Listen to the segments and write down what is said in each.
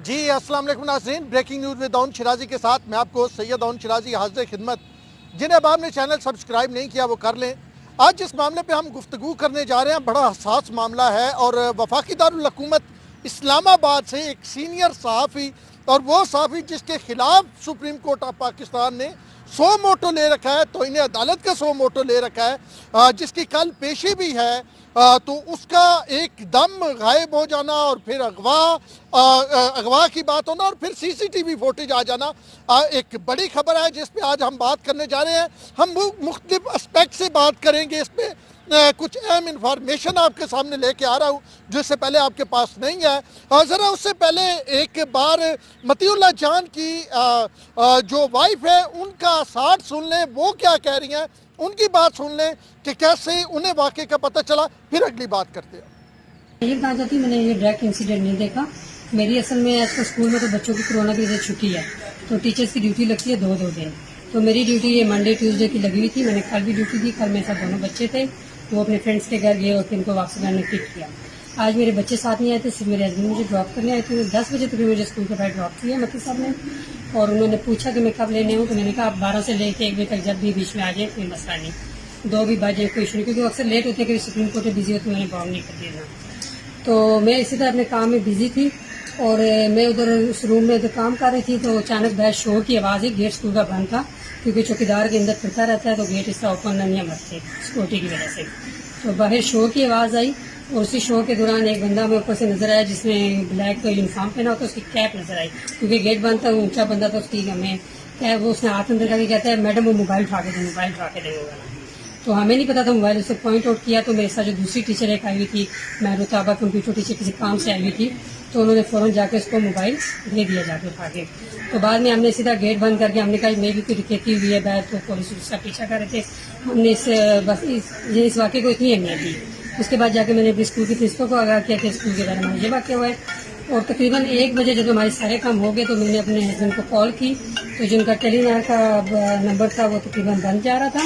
जी अस्सलाम वालेकुम नाज़रीन, breaking news with Dawood Shirazi के साथ मैं आपको सैयद दाऊद शिराजी हाज़िर खिदमत। जिन्हें अब आपने चैनल सब्सक्राइब नहीं किया वो कर लें। आज जिस मामले पे हम गुफ्तगू करने जा रहे हैं बड़ा हसास मामला है और वफाकी दारुल हुकूमत इस्लामाबाद से एक सीनियर सहाफ़ी और वो सहाफ़ी जिसके खिलाफ सुप्रीम कोर्ट ऑफ पाकिस्तान ने 100 मोटो ले रखा है, तो इन्हें अदालत का 100 मोटो ले रखा है, जिसकी कल पेशी भी है, तो उसका एकदम गायब हो जाना और फिर अगवा की बात होना और फिर सीसीटीवी फुटेज आ जाना एक बड़ी खबर है जिस पे आज हम बात करने जा रहे हैं। हम मुख्तलिफ एस्पेक्ट से बात करेंगे इस पे, कुछ अहम इंफॉर्मेशन आपके सामने लेके आ रहा हूँ जिससे पहले आपके पास नहीं है। ज़रा उससे पहले एक बार मतीउल्लाह जान की जो वाइफ है उनका साथ सुन लें, वो क्या कह रही हैं, उनकी बात सुन लें कि कैसे उन्हें वाक़े का पता चला, फिर अगली बात करते हैं। ये कहा जाती मैंने ये डायरेक्ट इंसिडेंट नहीं देखा। मेरी असल में आजकल स्कूल में तो बच्चों की कोरोना की वजह से छुट्टी है, तो टीचर्स की ड्यूटी लगती है दो दिन। तो मेरी ड्यूटी ये मंडे ट्यूसडे की लगी हुई थी। मैंने कल भी ड्यूटी दी। कल मेरे साथ दोनों बच्चे थे, वो अपने फ्रेंड्स के घर गए और फिर उनको वापस मैंने पिक किया। आज मेरे बच्चे साथ नहीं आए थे, सिर्फ मेरे हस्बैंड मुझे ड्रॉप करने आए थे। 10 बजे तक मुझे स्कूल के बाहर ड्रॉप किया मती साहब ने, और उन्होंने पूछा कि मैं कब लेने हूँ, तो मैंने कहा आप 12 से लेकर 1 बजे तक जब भी बीच में आ जाए कोई मसला नहीं, 2 भी बजे कोई इशू नहीं, क्योंकि अक्सर लेट होते हैं कि सुप्रीम कोर्ट में बिजी होती है, मैंने बॉम्ब नहीं कर देना। तो मैं इसी तरह अपने काम में बिजी थी और मैं उधर उस रूम में काम कर रही थी, तो अचानक बाहर शोर की आवाज़ आई। गेट स्कूल का बंद था क्योंकि चौकीदार के अंदर फिरता रहता है, तो गेट इसका ओपन नहीं है मरते सिक्योरिटी की वजह से। तो बाहर शोर की आवाज़ आई और उसी शोर के दौरान एक बंदा मेरे ऊपर से नजर आया जिसने ब्लैक यूनिफॉर्म पहना होता, उसकी कैप नजर आई क्योंकि गेट बंद था, ऊंचा बंदा था, उसकी हमें क्या वो उसने हाथ अंदर करके कहता है मैडम वो मोबाइल उठा के दे, मोबाइल उठा के देगा। तो हमें नहीं पता था, मोबाइल उससे पॉइंट आउट किया। तो मेरे साथ जो दूसरी टीचर एक आई हुई थी, महरुताबा कंप्यूटर टीचर, किसी काम से आई हुई थी, तो उन्होंने फ़ौरन जाके उसको मोबाइल दे दिया जाके उठा के। तो बाद में हमने सीधा गेट बंद करके हमने कहा मैं भी कोई रिकेती हुई है बाहर, तो पुलिस उसका पीछा कर रहे थे। हमने इस वाक़े को इतनी अहमियत दी। उसके बाद जाके मैंने अपने स्कूल की प्रिंसिपल को आगाह किया कि स्कूल के बारे में ये वाक़या हुआ है। और तकरीबन 1 बजे जब हमारे सारे काम हो गए तो मैंने अपने हस्बैंड को कॉल की, तो जिनका टेलीनार का नंबर था वो तकरीबन बंद जा रहा था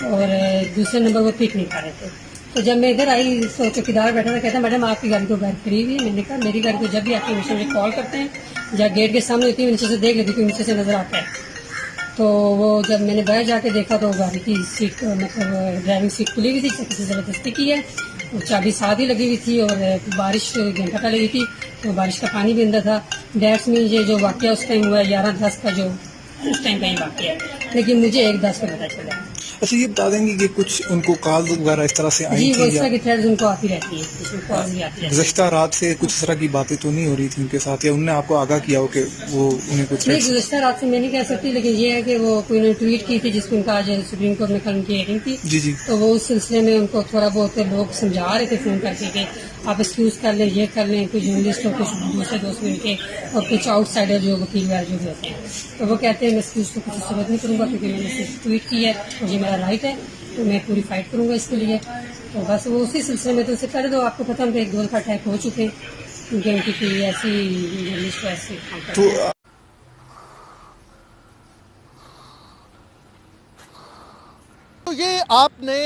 और दूसरे नंबर वो पिक नहीं कर रहे थे। तो जब मैं इधर आई तो चौकीदार बैठा था, कहता मैडम आपकी गाड़ी तो घर खड़ी हुई है। मैंने कहा मेरी गाड़ी तो जब भी आपके मुझे कॉल करते हैं, जब गेट के सामने होती है नीचे से देख लेती हूँ, नीचे से नजर आता है। तो वो जब मैंने बाहर जाके देखा तो गाड़ी की सीट मतलब ड्राइविंग सीट खुली हुई थी, किसी ज़बरदस्ती की है, वो चाबी साथ ही लगी हुई थी और बारिश घंटा पहले हुई थी तो बारिश का पानी भी अंदर था। डैट्स में ये जो वाक़या उस टाइम हुआ 11:10 का, जो उस टाइम का ही वाक़या है, लेकिन मुझे 1:10 का पता चला। अच्छा, ये बता देंगे कि कुछ उनको कॉल वगैरह इस तरह से आई जी, थी? वो इस तरह की थ्रेड्स उनको आती रहती है, इसमें कॉल भी आती रहती है। गुज़श्ता रात से कुछ इस तरह की बातें तो नहीं हो रही थी उनके साथ, या उनने आपको आगाह किया हो कि वो उन्हें कुछ? नहीं, गुज़श्ता रात से मैं नहीं कह सकती, लेकिन ये है कि वो कोई ने ट्वीट की थी जिसमें उनका आज सुप्रीम कोर्ट में कल उनकी हियरिंग थी। जी जी। तो वो उस सिलसिले में उनको थोड़ा बहुत लोग समझा रहे थे फोन करके कि आप एक्सक्यूज कर लें, ये कर लें, कुछ जर्नलिस्ट और कुछ दूसरे दोस्त मिलके और कुछ आउटसाइडर जो वकील वगैरह जो भी होते हैं, तो वो कहते हैं मैं एक्सक्यूज को कुछ जरूरत नहीं करूँगा क्योंकि मैंने सिर्फ ट्वीट की है और ये मेरा राइट है, तो मैं पूरी फाइट करूँगा इसके लिए। तो बस वो उसी सिलसिले में, तो उससे पहले तो आपको पता है 1-2 दफ़ा अटैक हो चुके हैं क्योंकि उनकी कोई ऐसी जर्नलिस्ट को ऐसे काम करते हैं। तो ये आपने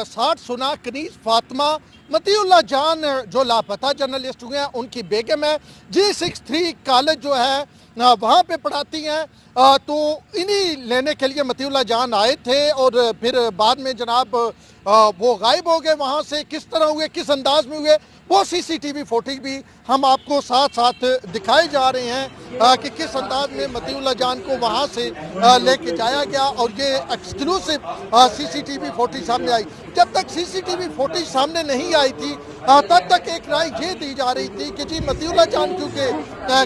साथ सुना कनीज़ फातिमा मतीउल्लाह जान जो लापता जर्नलिस्ट हुए हैं, उनकी बेगम है, G63 कॉलेज जो है वहाँ पे पढ़ाती हैं। तो इन्हीं लेने के लिए मतीउल्लाह जान आए थे और फिर बाद में जनाब वो गायब हो गए वहाँ से। किस तरह हुए, किस अंदाज में हुए, वो सीसीटीवी फुटेज भी हम आपको साथ साथ दिखाए जा रहे हैं कि किस अंदाज में मतीउल्लाह जान को वहाँ से लेके जाया गया और ये एक्सक्लूसिव सीसीटीवी फुटेज सामने आई। जब तक सीसीटीवी फुटेज सामने नहीं आई थी तब तक एक राय ये दी जा रही थी कि जी मतीउल्लाह जान क्योंकि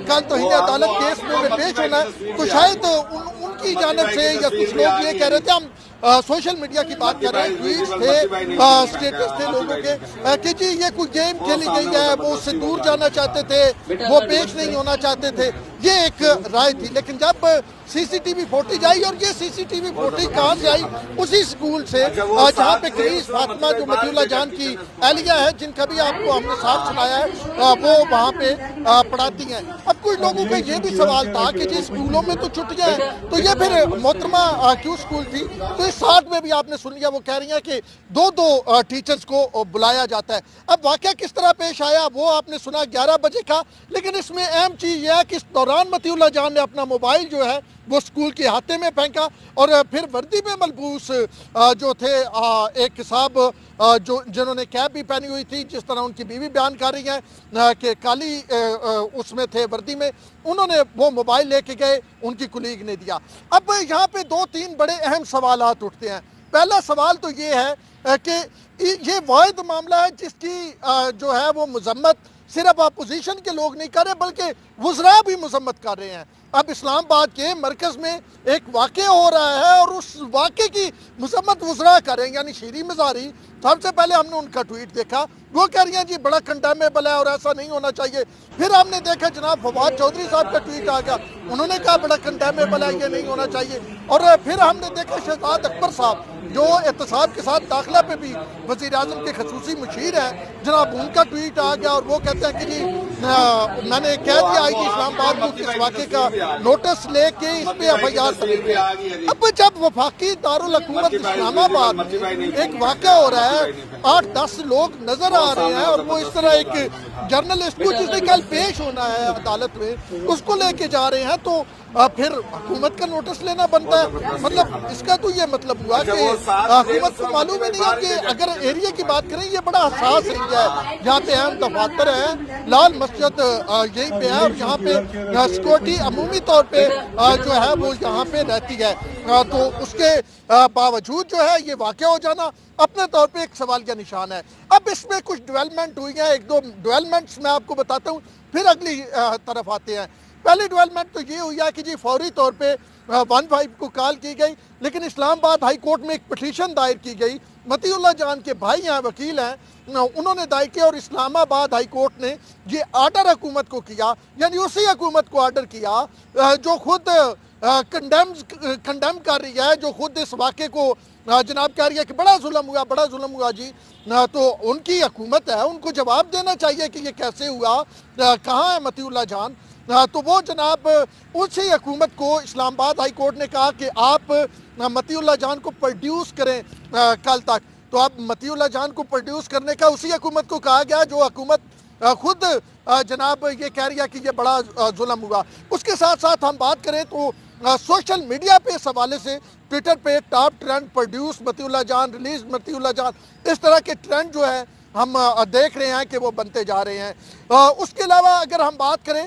कल तो इन्हें अदालत केस में पेश होना है, तो शायद उनकी जानिब से या कुछ लोग ये कह रहे थे, हम सोशल मीडिया की बात कर रहे हैं, ट्वीट्स थे, स्टेटस थे लोगों के कि जी ये कोई गेम खेली गई है, वो उससे दूर जाना चाहते थे, वो पेश नहीं होना चाहते थे। یہ ایک رائے تھی. لیکن جب CCTV فوٹیج آئی, اور یہ CCTV فوٹیج کہاں سے آئی؟ اسی سکول سے جہاں پہ کنیز فاطمہ جو مطیع اللہ جان کی اہلیہ ہے, جن کا بھی آپ کو ہم نے ساتھ سنایا ہے, وہ وہاں پہ پڑھاتی ہیں. اب کچھ لوگوں کا یہ بھی سوال تھا کہ جی اسکولوں میں تو چھٹیاں ہیں, تو یہ پھر محترمہ کیوں اسکول تھی؟ تو اس ساتھ میں بھی آپ نے سن لیا, وہ کہہ رہی ہیں کہ دو ٹیچرز کو بلایا جاتا ہے. اب واقعہ کس طرح پیش آیا وہ آپ نے سنا 11 بجے کا, لیکن اس میں اہم چیز یہ ہے کہ اس دوران مطیع اللہ جان نے اپنا موبائل جو ہے وہ اسکول کے احاطے میں پھینکا, اور پھر وردی میں ملبوس جو تھے ایک صاحب جنہوں نے کیپ بھی پہنی ہوئی تھی, جس طرح ان کی بیوی بیان کر رہی ہیں کہ کالی اس میں تھے وردی میں, انہوں نے وہ موبائل لے کے گئے, ان کی کولیگ نے دیا. اب یہاں پہ 2-3 بڑے اہم سوالات اٹھتے ہیں. پہلا سوال تو یہ ہے کہ یہ واحد معاملہ ہے جس کی جو ہے وہ مذمت صرف اپوزیشن کے لوگ نہیں کر رہے, بلکہ وزراء بھی مذمت کر رہے ہیں. اب اسلام آباد کے مرکز میں ایک واقعہ ہو رہا ہے, اور اس واقعے کی مذمت وزراء کر رہے ہیں. یعنی شیریں مزاری, سب سے پہلے ہم نے ان کا ٹویٹ دیکھا, وہ کہہ رہی ہیں جی بڑا کنڈیمیبل ہے اور ایسا نہیں ہونا چاہیے. پھر ہم نے دیکھا جناب فواد چودھری صاحب کا ٹویٹ آ گیا, انہوں نے کہا بڑا کنڈیمیبل ہے, یہ نہیں ہونا چاہیے. اور پھر ہم نے دیکھا شہزاد اکبر صاحب جو احتساب کے ساتھ داخلہ پہ بھی وزیر اعظم کے خصوصی مشیر ہیں, جناب ان کا ٹویٹ آ گیا, اور وہ کہتے ہیں کہ جی میں نے کہہ دیا آئی جی اسلام آباد کو اس واقعے کا نوٹس لے کے اس پہ FIR تبدیل. اب جب وفاقی دارالحکومت اسلام آباد میں ایک واقعہ ہو رہا ہے, 8-10 لوگ نظر آ رہے ہیں, اور وہ اس طرح ایک جرنلسٹ کو جس نے کل پیش ہونا ہے عدالت میں اس کو لے کے جا رہے ہیں, تو پھر حکومت کا نوٹس لینا بنتا ہے. مطلب اس کا تو یہ مطلب ہوا کہ حکومت کو معلوم ہی نہیں ہے کہ اگر ایریا کی بات کریں یہ بڑا حساس ایریا ہے, یہاں پہ اہم دفاتر ہیں, لال مسجد یہیں پہ ہے, اور یہاں پہ سیکورٹی عمومی طور پہ جو ہے وہ یہاں پہ رہتی ہے. تو اس کے باوجود جو ہے یہ واقعہ ہو جانا اپنے طور پہ ایک سوال کا نشان ہے. اب اس میں کچھ ڈیولپمنٹ ہوئی ہیں, 1-2 ڈیولپمنٹس میں آپ کو بتاتا ہوں, پھر اگلی طرف آتے ہیں. پہلی ڈیولپمنٹ تو یہ ہوئی ہے کہ جی فوری طور پہ 15 کو کال کی گئی, لیکن اسلام آباد ہائی کورٹ میں ایک پٹیشن دائر کی گئی. مطیع اللہ جان کے بھائی ہیں, وکیل ہیں, انہوں نے دائر کیا, اور اسلام آباد ہائی کورٹ نے یہ آرڈر حکومت کو کیا, یعنی اسی حکومت کو آرڈر کیا جو خود کنڈیم کر رہی ہے, جو خود اس واقعے کو جناب کہہ رہی ہے کہ بڑا ظلم ہوا جی. تو ان کی حکومت ہے, ان کو جواب دینا چاہیے کہ یہ کیسے ہوا, کہاں ہے مطیع اللہ جان. تو وہ جناب اسی حکومت کو اسلام آباد ہائی کورٹ نے کہا کہ آپ مطیع اللہ جان کو پروڈیوس کریں کل تک. تو اب مطیع اللہ جان کو پروڈیوس کرنے کا اسی حکومت کو کہا گیا جو حکومت خود جناب یہ کہہ رہی ہے کہ یہ بڑا ظلم ہوا. اس کے ساتھ ساتھ ہم بات کریں تو سوشل میڈیا پہ اس حوالے سے ٹویٹر پہ ٹاپ ٹرینڈ پروڈیوس مطیع اللہ جان, ریلیز مطیع اللہ جان, اس طرح کے ٹرینڈ جو ہے ہم دیکھ رہے ہیں کہ وہ بنتے جا رہے ہیں. اس کے علاوہ اگر ہم بات کریں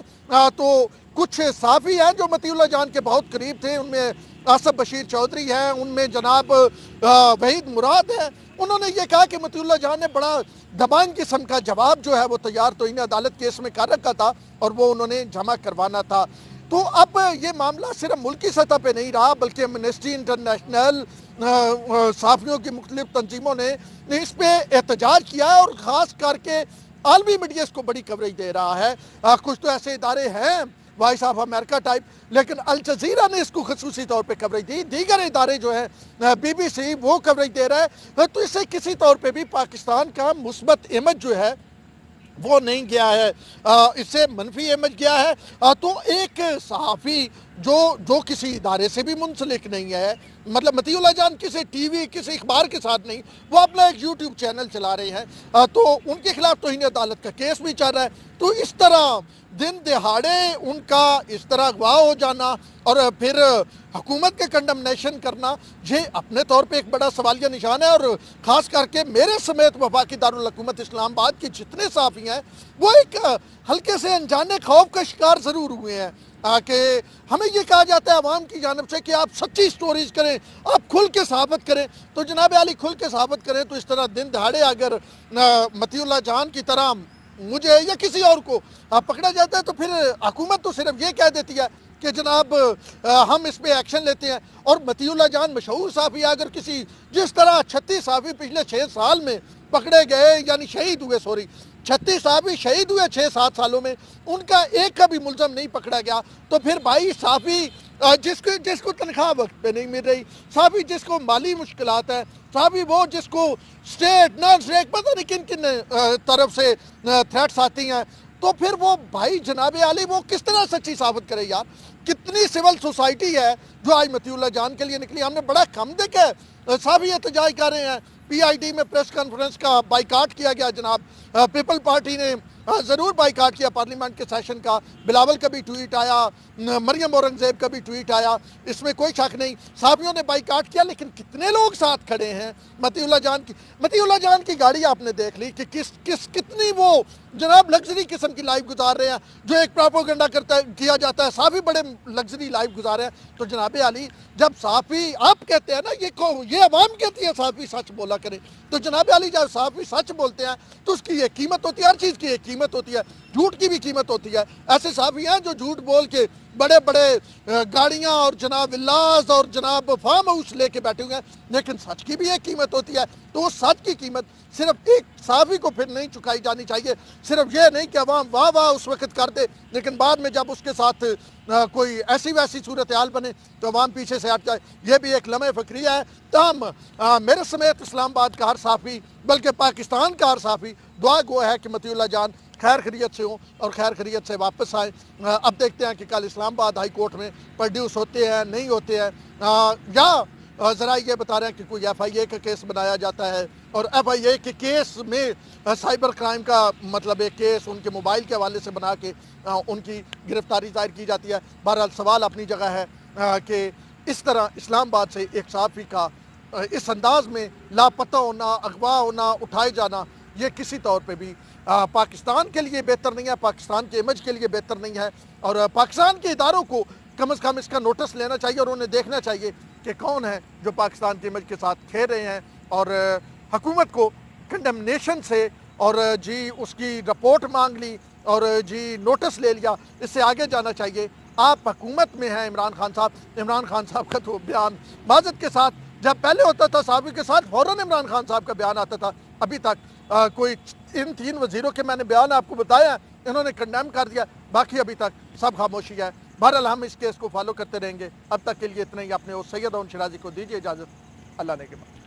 تو کچھ صحافی ہیں جو مطیع اللہ جان کے بہت قریب تھے, ان میں آصف بشیر چودھری ہیں, ان میں جناب وحید مراد ہیں. انہوں نے یہ کہا کہ مطیع اللہ جان نے بڑا دبانگ قسم کا جواب جو ہے وہ تیار توہین عدالت کیس میں کر رکھا تھا, اور وہ انہوں نے جمع کروانا تھا. تو اب یہ معاملہ صرف ملکی سطح پہ نہیں رہا, بلکہ امنسٹی انٹرنیشنل, صحافیوں کی مختلف تنظیموں نے اس پہ احتجاج کیا ہے, اور خاص کر کے عالمی میڈیا اس کو بڑی کوریج دے رہا ہے. کچھ تو ایسے ادارے ہیں وائس آف امریکہ ٹائپ, لیکن الجزیرہ نے اس کو خصوصی طور پہ کوریج دی, دیگر ادارے جو ہیں BBC وہ کوریج دے رہا ہے. تو اس سے کسی طور پہ بھی پاکستان کا مثبت امیج جو ہے وہ نہیں گیا ہے, اس سے منفی امیج گیا ہے. تو ایک صحافی جو کسی ادارے سے بھی منسلک نہیں ہے, مطلب مطیع اللہ جان کسی ٹی وی کسی اخبار کے ساتھ نہیں, وہ اپنا ایک یوٹیوب چینل چلا رہے ہیں, تو ان کے خلاف توہین عدالت کا کیس بھی چل رہا ہے. تو اس طرح دن دہاڑے ان کا اس طرح اغوا ہو جانا اور پھر حکومت کے کنڈمنیشن کرنا, یہ اپنے طور پہ ایک بڑا سوالیہ نشان ہے. اور خاص کر کے میرے سمیت وفاقی دارالحکومت اسلام آباد کے جتنے صحافی ہیں وہ ایک ہلکے سے انجانے خوف کا شکار ضرور ہوئے ہیں کہ ہمیں یہ کہا جاتا ہے عوام کی جانب سے کہ آپ سچی سٹوریز کریں, آپ کھل کے صحافت کریں. تو جناب عالی کھل کے صحافت کریں, تو اس طرح دن دہاڑے اگر مطیع اللہ جان کی طرح مجھے یا کسی اور کو پکڑا جاتا ہے تو پھر حکومت تو صرف یہ کہہ دیتی ہے کہ جناب ہم اس پہ ایکشن لیتے ہیں. اور مطیع اللہ جان مشہور صحافی ہے, اگر کسی جس طرح 36 صحافی پچھلے 6 سال میں پکڑے گئے یعنی شہید ہوئے 36 साहबी शहीद हुए 6-7 सालों में, उनका एक का भी मुलजम नहीं पकड़ा गया। तो फिर भाई साहबी जिसको तनख्वाह वक्त पे नहीं मिल रही, साहबी जिसको माली मुश्किलात है, साहबी वो जिसको स्टेट नॉन स्टेट पता नहीं किन किन तरफ से थ्रेट्स आती हैं, तो फिर वो भाई जनाब आली वो किस तरह सच्ची साबित करे यार। कितनी सिविल सोसाइटी है जो आज मतीउल्लाह जान के लिए निकली। हमने बड़ा कम देखा है साहबी एहतजाज कर रहे हैं, PID में प्रेस कॉन्फ्रेंस का बाइकाट किया गया जनाब, पीपल पार्टी ने ज़रूर बाइकाट किया पार्लियामेंट के सेशन का, बिलावल का भी ट्वीट आया, मरियम औरंगज़ेब का भी ट्वीट आया, इसमें कोई शक नहीं साहबियों ने बाइकाट किया। लेकिन कितने लोग साथ खड़े हैं मतीउल्लाह जान की गाड़ी आपने देख ली कि कितनी वो जनाब लग्जरी किस्म की लाइफ गुजार रहे हैं, जो एक प्रोपोगंडा किया जाता है साहबी बड़े लग्जरी लाइफ गुजार रहे हैं। तो जनाब आली जब साहबी आप कहते हैं ना, ये अवाम कहती है साहबी सच बोला करें, तो जनाब आली जब साहबी सच बोलते हैं तो उसकी एक कीमत होती है, हर चीज़ की एक कीमत होती है, झूठ की भी कीमत होती है। ऐसे साहबी हैं जो झूठ बोल के बड़े बड़े गाड़ियाँ और जनाब विलास और जनाब फार्म हाउस लेके बैठे हुए हैं, लेकिन सच की भी एक कीमत होती है। तो उस सच की कीमत सिर्फ एक साहबी को फिर नहीं चुकाई जानी चाहिए। सिर्फ ये नहीं कि अवाम वाह वाह उस वक्त कर दे, लेकिन बाद में जब उसके साथ कोई ऐसी वैसी सूरत हाल बने तो अवाम पीछे से हट जाए। ये भी एक लम्हे फ़क्रिया है। तमाम मेरे समेत इस्लामाबाद का हर साफ़ी, बल्कि पाकिस्तान का हर साफ़ी दुआ गो है कि मतीउल्लाह जान खैर खैरियत से हो और खैर खैरियत से वापस आए। अब देखते हैं कि कल इस्लामाबाद हाई कोर्ट में प्रोड्यूस होते हैं नहीं होते हैं, या ज़रा ये बता रहे हैं कि कोई FIA का केस बनाया जाता है और FIA के केस में साइबर क्राइम का मतलब एक केस उनके मोबाइल के हवाले से बना के उनकी गिरफ्तारी जाहिर की जाती है। बहरहाल सवाल अपनी जगह है कि इस तरह इस्लामाबाद से एक सहाफ़ी का इस अंदाज में लापता होना, अगवा होना, उठाए जाना, ये किसी तौर पे भी पाकिस्तान के लिए बेहतर नहीं है, पाकिस्तान के इमेज के लिए बेहतर नहीं है। और पाकिस्तान के इदारों को कम से कम इसका नोटिस लेना चाहिए और उन्हें देखना चाहिए कि कौन है जो पाकिस्तान के इमेज के साथ खेल रहे हैं। और हुकूमत को कंडेमनेशन से और जी उसकी रिपोर्ट मांग ली और जी नोटिस ले लिया, इससे आगे जाना चाहिए। आप हुकूमत में हैं इमरान खान साहब का तो बयान माजत के साथ जब पहले होता था साहबी के साथ फ़ौरन इमरान खान साहब का बयान आता था। अभी तक कोई इन 3 वज़ीरों के मैंने बयान आपको बताया, इन्होंने कंडेम कर दिया, बाकी अभी तक सब खामोशी है। बहरहाल हम इस केस को फॉलो करते रहेंगे। अब तक के लिए इतना ही। अपने उस सैयद उन शिराजी को दीजिए इजाज़त। अल्लाह ने के बाद।